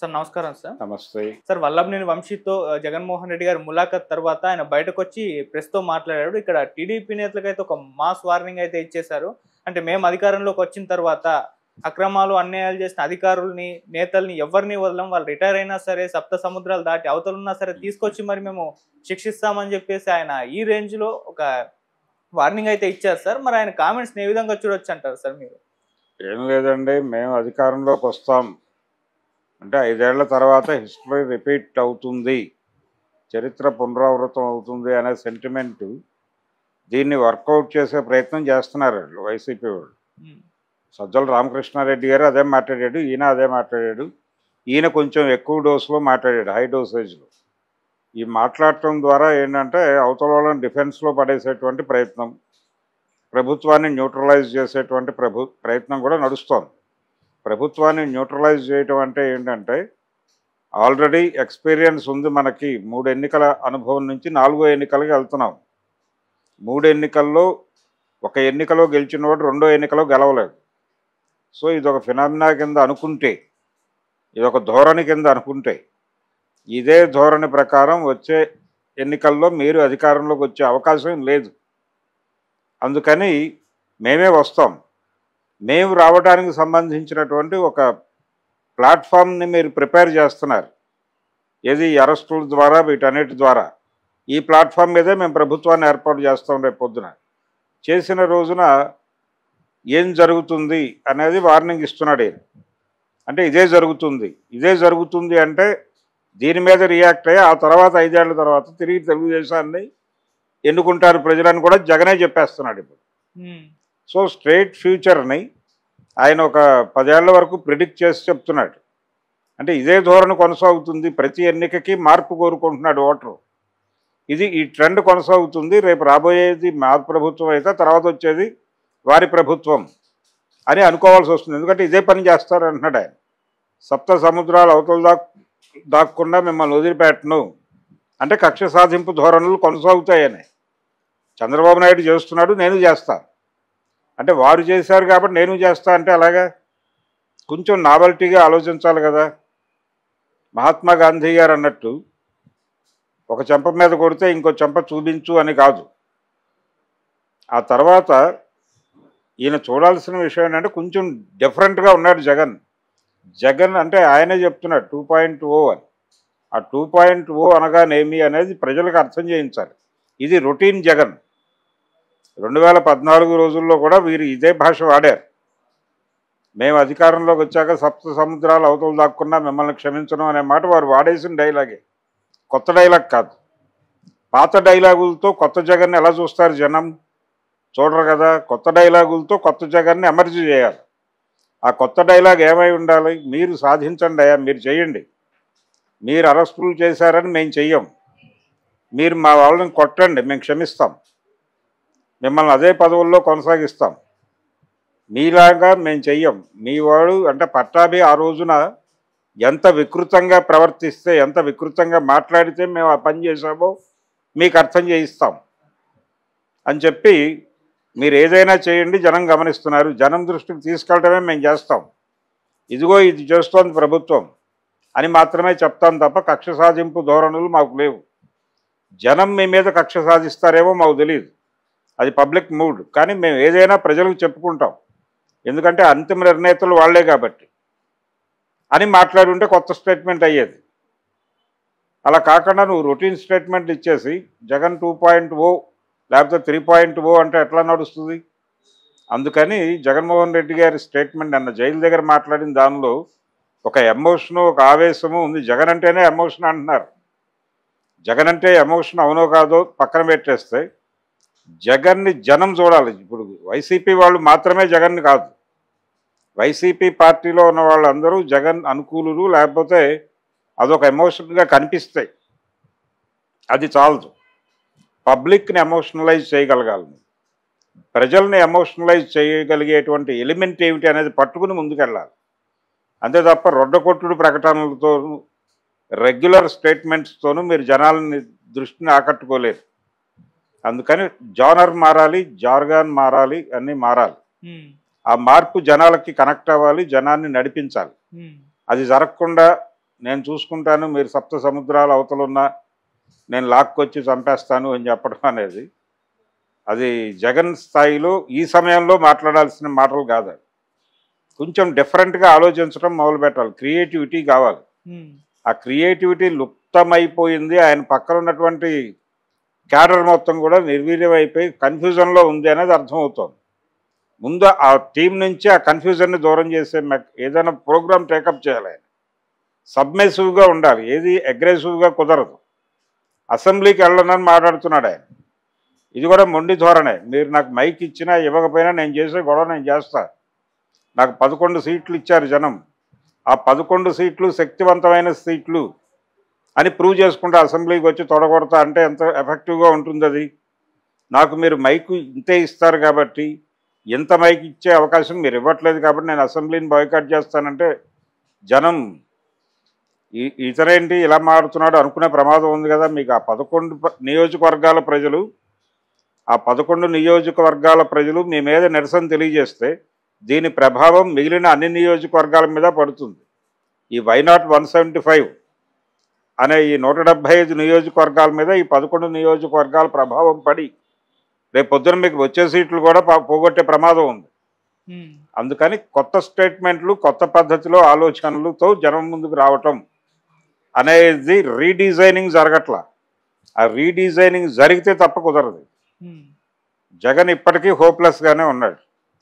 Sir నమస్కారం sir. నమస్తే. Sir Vallabhaneni వంశీతో Jaganmohan Reddy గారి ములాఖత్ తర్వాత ఆయన బయటకొచ్చి ప్రెస్‌తో మాట్లాడాడు. ఇక్కడ టీడీపీ నేతలకైతే ఒక మాస్ వార్నింగ్ అయితే ఇచ్చేశారు. అంటే మేము అధికారంలోకి వచ్చిన తర్వాత అక్రమాలు, అన్యాయాలు చేసిన అధికారుల్ని, నేతల్ని ఎవరిని వదలం. వాళ్ళు రిటైర్ అయినా సరే, సప్త సముద్రాలు దాటి అవతలున్నా సరే తీసుకొచ్చి మరి మేము శిక్షిస్తామని చెప్పేసి ఆయన ఈ రేంజ్‌లో ఒక వార్నింగ్ అయితే ఇచ్చారు సార్. మరి ఆయన కామెంట్స్‌ని ఏ విధంగా చూడొచ్చు అంటారు సార్ మీరు? ఏం లేదండి, మేము అధికారంలోకి వస్తాం అంటే 5 ఏళ్ల తర్వాత హిస్టరీ రిపీట్ అవుతుంది, చరిత్ర పునరావృతం అవుతుంది అనే సెంటిమెంటు దీన్ని వర్కౌట్ చేసే ప్రయత్నం చేస్తున్నారు వైసీపీ వాళ్ళు. సజ్జల రామకృష్ణారెడ్డి గారు అదే మాట్లాడాడు, ఈయన అదే మాట్లాడాడు. ఈయన కొంచెం ఎక్కువ డోసులో మాట్లాడాడు, హై డోసేజ్లో. ఈ మాట్లాడటం ద్వారా ఏంటంటే అవతల వాళ్ళని డిఫెన్స్లో పడేసేటువంటి ప్రయత్నం, ప్రభుత్వాన్ని న్యూట్రలైజ్ చేసేటువంటి ప్రయత్నం కూడా నడుస్తోంది. ప్రభుత్వాన్ని న్యూట్రలైజ్ చేయటం అంటే ఏంటంటే ఆల్రెడీ ఎక్స్పీరియన్స్ ఉంది మనకి. 3 ఎన్నికల అనుభవం నుంచి 4వ ఎన్నికలకి వెళ్తున్నాం. 3 ఎన్నికల్లో ఒక ఎన్నికలో గెలిచినవాడు 2వ ఎన్నికలో గెలవలేదు. సో ఇదొక ఫినామినా కింద అనుకుంటే, ఇదొక ధోరణి కింద అనుకుంటే, ఇదే ధోరణి ప్రకారం వచ్చే ఎన్నికల్లో మీరు అధికారంలోకి వచ్చే అవకాశం లేదు. అందుకని మేమే వస్తాం. మేము రావడానికి సంబంధించినటువంటి ఒక ప్లాట్ఫామ్ని మీరు ప్రిపేర్ చేస్తున్నారు. ఏది అరెస్టుల ద్వారా, వీటన్నిటి ద్వారా. ఈ ప్లాట్ఫామ్ మీదే మేము ప్రభుత్వాన్ని ఏర్పాటు చేస్తాం రేపు పొద్దున. చేసిన రోజున ఏం జరుగుతుంది అనేది వార్నింగ్ ఇస్తున్నాడు ఈయన. అంటే ఇదే జరుగుతుంది అంటే దీని మీద రియాక్ట్ అయ్యి ఆ తర్వాత 5 ఏళ్ల తర్వాత తిరిగి తెలుగుదేశాన్ని ఎన్నుకుంటారు ప్రజలని కూడా జగనే చెప్పేస్తున్నాడు ఇప్పుడు. సో స్ట్రైట్ ఫ్యూచర్ని ఆయన ఒక 10 ఏళ్ల వరకు ప్రిడిక్ట్ చేసి చెప్తున్నాడు. అంటే ఇదే ధోరణి కొనసాగుతుంది, ప్రతి ఎన్నికకి మార్పు కోరుకుంటున్నాడు ఓటరు. ఈ ట్రెండ్ కొనసాగుతుంది. రేపు రాబోయేది మా ప్రభుత్వం అయితే తర్వాత వచ్చేది వారి ప్రభుత్వం అని అనుకోవాల్సి వస్తుంది. ఎందుకంటే ఇదే పని చేస్తారు అంటున్నాడు ఆయన. సప్త సముద్రాలు అవతల దాక్కుండా మిమ్మల్ని వదిలిపెట్టను అంటే కక్ష సాధింపు ధోరణులు కొనసాగుతాయని చంద్రబాబు నాయుడు చేస్తున్నాడు, నేను చేస్తా అంటే వారు చేశారు కాబట్టి నేను చేస్తా అంటే అలాగా కొంచెం నావల్టీగా ఆలోచించాలి కదా. మహాత్మా గాంధీ గారు అన్నట్టు ఒక చెంప మీద కొడితే ఇంకో చెంప చూపించు అని కాదు. ఆ తర్వాత ఈయన చూడాల్సిన విషయం ఏంటంటే కొంచెం డిఫరెంట్గా ఉన్నాడు జగన్ అంటే ఆయనే చెప్తున్నాడు 2.0 అని. ఆ 2.0 అనగానేమి అనేది ప్రజలకు అర్థం చేయించాలి. ఇది రొటీన్ జగన్. 2014 రోజుల్లో కూడా వీరు ఇదే భాష వాడారు. మేము అధికారంలోకి వచ్చాక సప్త సముద్రాలు అవతలు దాక్కున్నా మిమ్మల్ని క్షమించడం అనే మాట వారు వాడేసిన డైలాగే, కొత్త డైలాగ్ కాదు. పాత డైలాగులతో కొత్త జగన్ని ఎలా చూస్తారు జనం? చూడరు కదా. కొత్త డైలాగులతో కొత్త జగన్ని ఎమర్జీ చేయాలి. ఆ కొత్త డైలాగ్ ఏమై ఉండాలి? మీరు సాధించండి అయ్యా, మీరు చేయండి. మీరు అరెస్టులు చేశారని మేము చెయ్యం, మీరు మా వాళ్ళని కొట్టండి, మేము క్షమిస్తాం, మిమ్మల్ని అదే పదవుల్లో కొనసాగిస్తాం, మీలాగా మేము చెయ్యం. మీ వాడు అంటే పట్టాభి ఆ రోజున ఎంత వికృతంగా ప్రవర్తిస్తే, ఎంత వికృతంగా మాట్లాడితే మేము ఆ పని చేసామో మీకు అర్థం చేయిస్తాం అని చెప్పి మీరు ఏదైనా చేయండి, జనం గమనిస్తున్నారు, జనం దృష్టికి తీసుకెళ్ళటమే మేము చేస్తాం, ఇదిగో ఇది చేస్తోంది ప్రభుత్వం అని మాత్రమే చెప్తాం తప్ప కక్ష సాధింపు ధోరణులు మాకు లేవు. జనం మీ మీద కక్ష సాధిస్తారేమో మాకు తెలియదు, అది పబ్లిక్ మూడ్. కానీ మేము ఏదైనా ప్రజలకు చెప్పుకుంటాం, ఎందుకంటే అంతిమ నిర్ణేతలు వాళ్లే కాబట్టి అని మాట్లాడి ఉంటే కొత్త స్టేట్మెంట్ అయ్యేది. అలా కాకుండా నువ్వు రొటీన్ స్టేట్మెంట్ ఇచ్చేసి జగన్ 2.0 లేకపోతే 3.0 అంటే ఎట్లా నడుస్తుంది? అందుకని జగన్మోహన్ రెడ్డి గారి స్టేట్మెంట్ అన్న జైలు దగ్గర మాట్లాడిన దానిలో ఒక ఎమోషను, ఒక ఆవేశము ఉంది. జగన్ అంటేనే ఎమోషన్ అంటున్నారు. జగన్ అంటే ఎమోషన్ అవునో కాదో పక్కన పెట్టేస్తే జగన్ని జనం చూడాలి. ఇప్పుడు వైసీపీ వాళ్ళు మాత్రమే జగన్ని కాదు, వైసీపీ పార్టీలో ఉన్న వాళ్ళందరూ జగన్ అనుకూలులు, లేకపోతే అదొక ఎమోషన్గా కనిపిస్తాయి. అది చాలదు. పబ్లిక్ని ఎమోషనలైజ్ చేయగలగాలి, ప్రజల్ని ఎమోషనలైజ్ చేయగలిగేటువంటి ఎలిమెంట్ ఏమిటి అనేది పట్టుకుని ముందుకెళ్ళాలి. అంతే తప్ప రొడ్డకొట్టుడు ప్రకటనలతో, రెగ్యులర్ స్టేట్మెంట్స్తోనూ మీరు జనాలని దృష్టిని ఆకట్టుకోలేరు. అందుకని జానర్ మారాలి, జార్గాన్ మారాలి, అన్నీ మారాలి. ఆ మార్పు జనాలకి కనెక్ట్ అవ్వాలి, జనాన్ని నడిపించాలి. అది జరగకుండా నేను చూసుకుంటాను, మీరు సప్త సముద్రాల అవతలున్నా నేను లాక్కొచ్చి చంపేస్తాను అని చెప్పడం అనేది అది జగన్ స్థాయిలో ఈ సమయంలో మాట్లాడాల్సిన మాటలు కాదు. కొంచెం డిఫరెంట్గా ఆలోచించడం మొదలుపెట్టాలి. క్రియేటివిటీ కావాలి. ఆ క్రియేటివిటీ లుప్తమైపోయింది. ఆయన పక్కన ఉన్నటువంటి క్యాడర్ మొత్తం కూడా నిర్వీర్యం అయిపోయి కన్ఫ్యూజన్లో ఉంది అనేది అర్థమవుతోంది. ముందు ఆ టీం నుంచి ఆ కన్ఫ్యూజన్ని దూరం చేసే ఏదైనా ప్రోగ్రామ్ టేకప్ చేయాలి. ఆయన సబ్మెసివ్గా ఉండాలి, ఏది అగ్రెసివ్గా కుదరదు. అసెంబ్లీకి వెళ్ళనని మాట్లాడుతున్నాడు ఆయన. ఇది కూడా మొండి ధోరణే. మీరు నాకు మైక్ ఇచ్చినా ఇవ్వకపోయినా నేను చేసే గొడవ నేను చేస్తా. నాకు 11 సీట్లు ఇచ్చారు జనం. ఆ 11 సీట్లు శక్తివంతమైన సీట్లు అని ప్రూవ్ చేసుకుంటే అసెంబ్లీకి వచ్చి తొడగొడతా అంటే ఎంత ఎఫెక్టివ్గా ఉంటుంది అది. నాకు మీరు మైకు ఇంతే ఇస్తారు కాబట్టి, ఇంత మైక్ ఇచ్చే అవకాశం మీరు ఇవ్వట్లేదు కాబట్టి నేను అసెంబ్లీని బాయ్కాట్ చేస్తానంటే జనం ఇతరేంటి ఇలా మారుతున్నాడు అనుకునే ప్రమాదం ఉంది కదా. మీకు ఆ 11 నియోజకవర్గాల ప్రజలు, ఆ 11 నియోజకవర్గాల ప్రజలు మీ మీద నిరసన తెలియజేస్తే దీని ప్రభావం మిగిలిన అన్ని నియోజకవర్గాల మీద పడుతుంది. ఈ వైనాట్ 175 అనే ఈ 175 నియోజకవర్గాల మీద ఈ 11 నియోజకవర్గాల ప్రభావం పడి రేపు పొద్దున మీకు వచ్చే సీట్లు కూడా పోగొట్టే ప్రమాదం ఉంది. అందుకని కొత్త స్టేట్మెంట్లు, కొత్త పద్ధతిలో ఆలోచనలతో జనం ముందుకు రావటం అనేది రీడిజైనింగ్ జరగట్లా. ఆ రీడిజైనింగ్ జరిగితే తప్ప కుదరదు. జగన్ ఇప్పటికీ హోప్లెస్గానే ఉన్నాడు.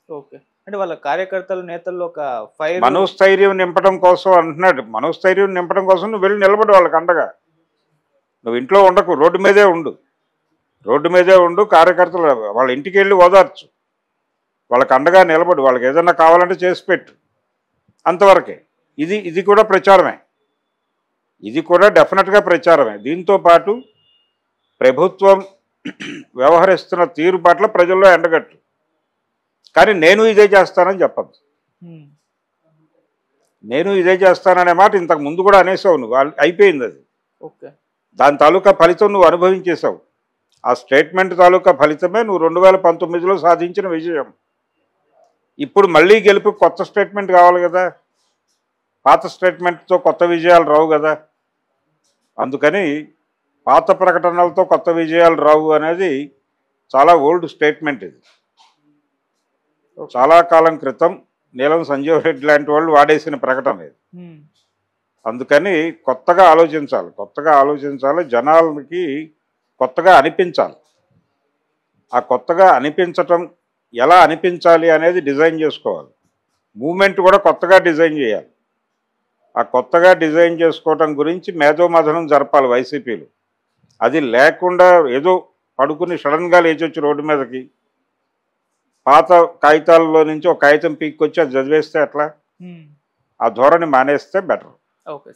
ఓకే, అంటే వాళ్ళ కార్యకర్తలు నేతల్లో ఒక ఫైర్ మనోస్థైర్యం నింపడం కోసం అంటున్నాడు. మనోస్థైర్యం నింపడం కోసం నువ్వు వెళ్ళి నిలబడి వాళ్ళకి అండగా. నువ్వు ఇంట్లో ఉండకు, రోడ్డు మీదే ఉండు. రోడ్డు మీదే ఉండు. కార్యకర్తలు వాళ్ళ ఇంటికి వెళ్ళి ఓదార్చు, వాళ్ళకి అండగా నిలబడి, వాళ్ళకి ఏదైనా కావాలంటే చేసి పెట్టు. అంతవరకే. ఇది కూడా ప్రచారమే. ఇది కూడా డెఫినెట్గా ప్రచారమే. దీంతో పాటు ప్రభుత్వం వ్యవహరిస్తున్న తీరు పట్ల ప్రజల్లో ఎండగట్టు. కానీ నేను ఇదే చేస్తానని చెప్పద్దు. నేను ఇదే చేస్తాననే మాట ఇంతకు ముందు కూడా అనేసావు నువ్వు. అయిపోయింది అది. ఓకే, దాని తాలూకా ఫలితం నువ్వు అనుభవించేసావు. ఆ స్టేట్మెంట్ తాలూకా ఫలితమే నువ్వు 2019లో సాధించిన విజయం. ఇప్పుడు మళ్ళీ గెలుపు కొత్త స్టేట్మెంట్ కావాలి కదా. పాత స్టేట్మెంట్తో కొత్త విజయాలు రావు కదా. అందుకని పాత ప్రకటనలతో కొత్త విజయాలు రావు అనేది చాలా ఓల్డ్ స్టేట్మెంట్. ఇది చాలా కాలం క్రితం నీలం సంజీవ్ రెడ్డి లాంటి వాళ్ళు వాడేసిన ప్రకటన ఇది. అందుకని కొత్తగా ఆలోచించాలి. జనాలకి కొత్తగా అనిపించాలి. ఆ కొత్తగా అనిపించటం ఎలా అనిపించాలి అనేది డిజైన్ చేసుకోవాలి. మూమెంట్ కూడా కొత్తగా డిజైన్ చేయాలి. ఆ కొత్తగా డిజైన్ చేసుకోవటం గురించి మేధోమథనం జరపాలి వైసీపీలు. అది లేకుండా ఏదో పడుకుని సడన్గా లేచొచ్చి రోడ్డు మీదకి పాత కాగితాలలో నుంచి ఒక కాగితం పీక్కొచ్చి అది చదివేస్తే ఎట్లా? ఆ ధోరణి మానేస్తే బెటర్. ఓకే.